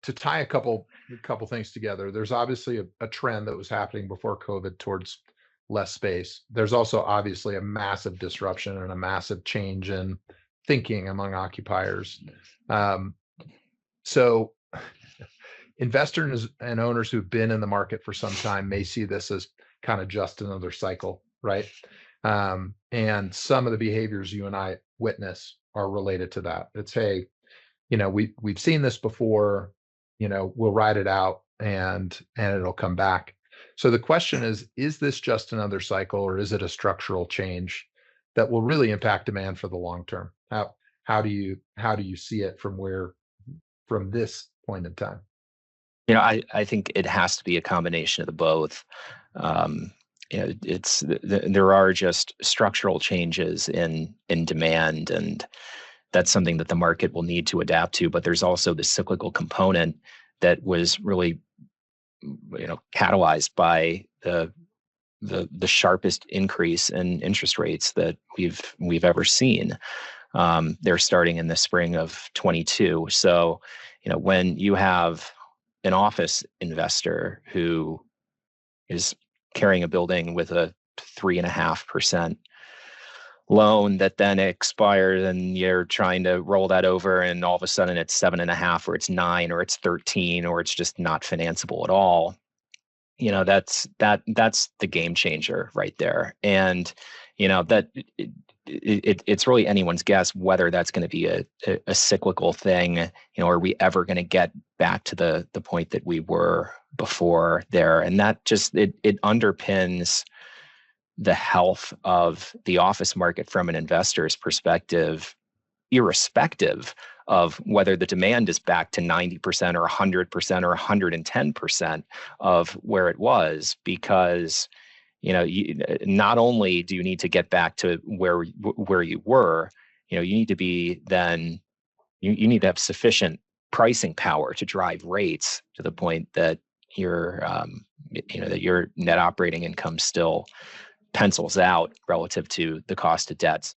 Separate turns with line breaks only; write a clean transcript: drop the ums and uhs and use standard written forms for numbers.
to tie a couple things together, there's obviously a trend that was happening before COVID towards less space. There's also obviously a massive disruption and a massive change in thinking among occupiers. Um, so investors and owners who've been in the market for some time may see this as kind of just another cycle, right? And some of the behaviors you and I witness are related to that. It's, hey, we've seen this before, we'll ride it out and it'll come back. So the question is this just another cycle, or is it a structural change that will really impact demand for the long term? How do you see it from this point in time?
I think it has to be a combination of the both. There are just structural changes in demand, and that's something that the market will need to adapt to. But there's also the cyclical component that was really, catalyzed by the sharpest increase in interest rates that we've ever seen. They're starting in the spring of 22. So, when you have an office investor who is carrying a building with a 3.5% loan that then expires, and you're trying to roll that over, and all of a sudden it's 7.5, or it's 9, or it's 13, or it's just not financeable at all. That's the game changer right there. And that it's really anyone's guess whether that's going to be a cyclical thing. Are we ever going to get back to the point that we were before there? And that just it underpins the health of the office market from an investor's perspective, irrespective of whether the demand is back to 90% or 100% or 110% of where it was. Because not only do you need to get back to where you were, you need to be then you need to have sufficient pricing power to drive rates to the point that that your net operating income still pencils out relative to the cost of debts.